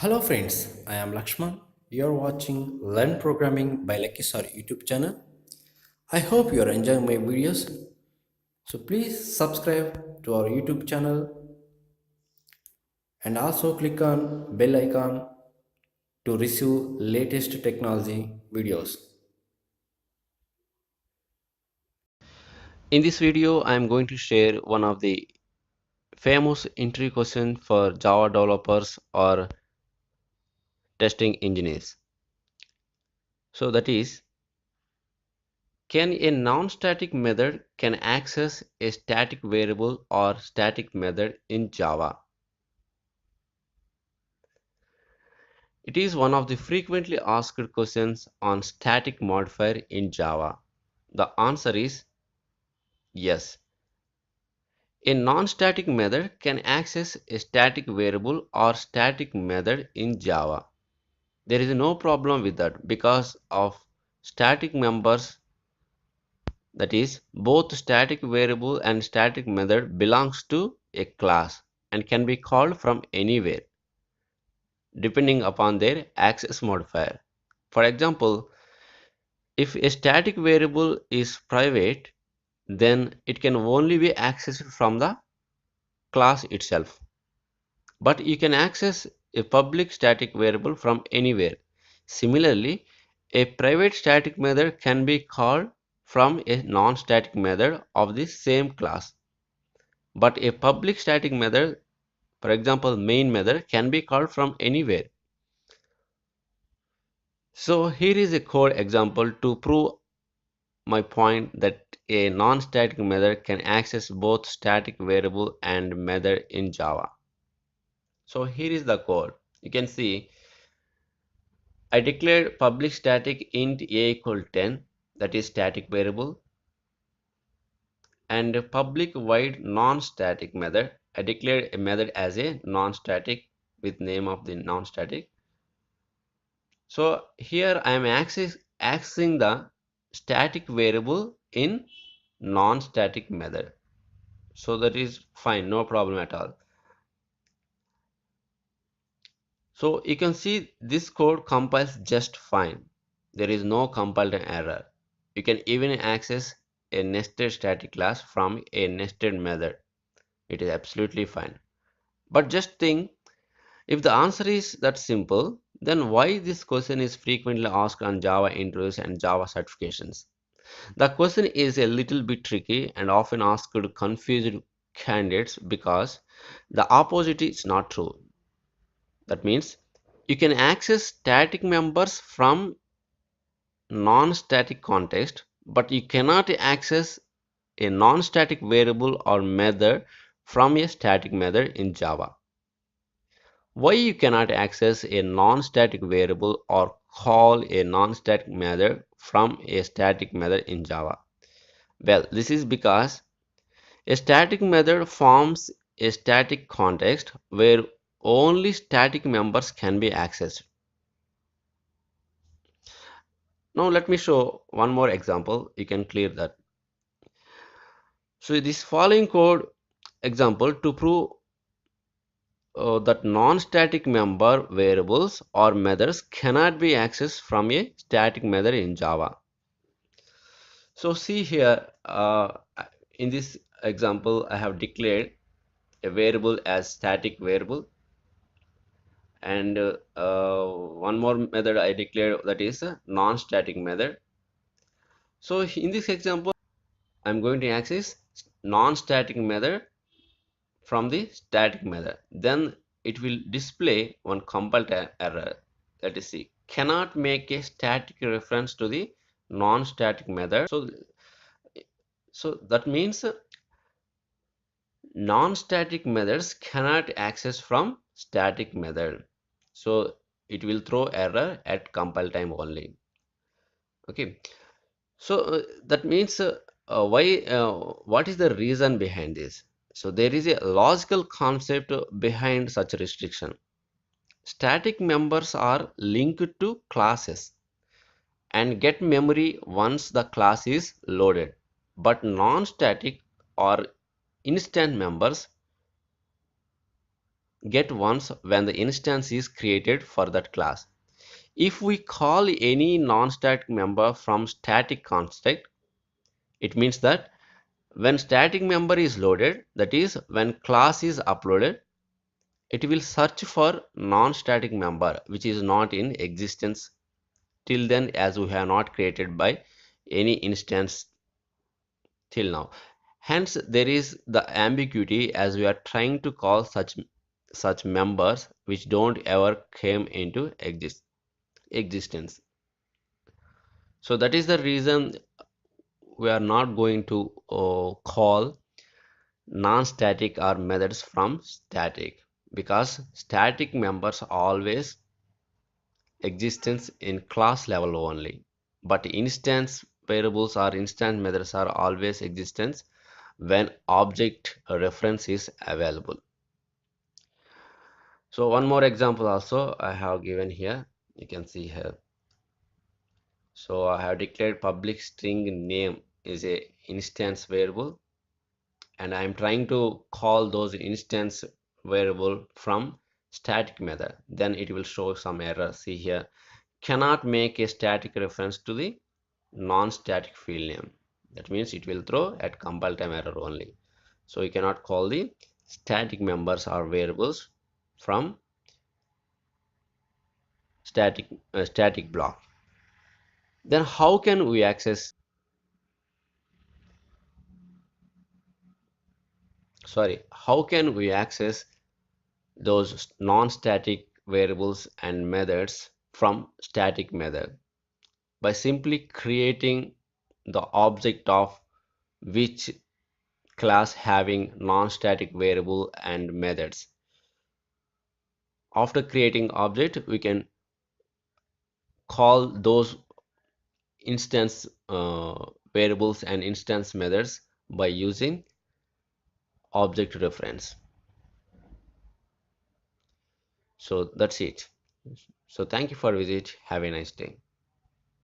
Hello friends, I am Lakshman. You're watching Learn Programming by Lucky Sir YouTube channel. I hope you're enjoying my videos. So please subscribe to our YouTube channel and also click on bell icon to receive latest technology videos. In this video, I am going to share one of the famous interview questions for Java developers or testing engineers. So that is, can a non-static method can access a static variable or static method in Java? It is one of the frequently asked questions on static modifier in Java. The answer is yes. A non-static method can access a static variable or static method in Java. There is no problem with that because of static members, that is both static variable and static method belongs to a class and can be called from anywhere depending upon their access modifier. For example, if a static variable is private, then it can only be accessed from the class itself, but you can access a public static variable from anywhere. Similarly, a private static method can be called from a non-static method of the same class, but a public static method, for example main method, can be called from anywhere. So here is a code example to prove my point that a non-static method can access both static variable and method in Java. So here is the code. You can see I declared public static int a equal 10, that is static variable, and a public void non-static method. I declared a method as a non-static with name of the non-static. So here I am accessing the static variable in non-static method. So that is fine, no problem at all. So you can see this code compiles just fine. There is no compiled error. You can even access a nested static class from a nested method. It is absolutely fine. But just think, if the answer is that simple, then why this question is frequently asked on Java interviews and Java certifications? The question is a little bit tricky and often asked to confused candidates because the opposite is not true. That means you can access static members from non-static context, but you cannot access a non-static variable or method from a static method in Java. Why you cannot access a non-static variable or call a non-static method from a static method in Java? Well, this is because a static method forms a static context where only static members can be accessed. Now let me show one more example. You can clear that. So this following code example to prove that non-static member variables or methods cannot be accessed from a static method in Java. So see here, in this example I have declared a variable as static variable, and one more method I declared, that is a non-static method. So in this example I'm going to access non-static method from the static method. Then it will display one compiled error, that is C cannot make a static reference to the non-static method. So that means non-static methods cannot access from static method. So it will throw error at compile time only. Okay. So that means why what is the reason behind this? So there is a logical concept behind such restriction. Static members are linked to classes and get memory once the class is loaded, but non-static or instant members get once when the instance is created for that class. If we call any non-static member from static construct, it means that when static member is loaded, that is when class is uploaded, it will search for non-static member which is not in existence till then, as we have not created by any instance till now. Hence there is the ambiguity as we are trying to call such members which don't ever came into existence. So that is the reason we are not going to call non-static or methods from static, because static members always existence in class level only, but instance variables or instance methods are always existence when object reference is available. So one more example also I have given here, you can see here. So I have declared public string name is a instance variable, and I am trying to call those instance variable from static method. Then it will show some error. See here, cannot make a static reference to the non-static field name. That means it will throw at compile time error only. So you cannot call the static members or variables from static block. Then how can we access those non-static variables and methods from static method? By simply creating the object of which class having non-static variable and methods. After creating object, we can call those instance variables and instance methods by using object reference. So that's it. So thank you for visit. Have a nice day.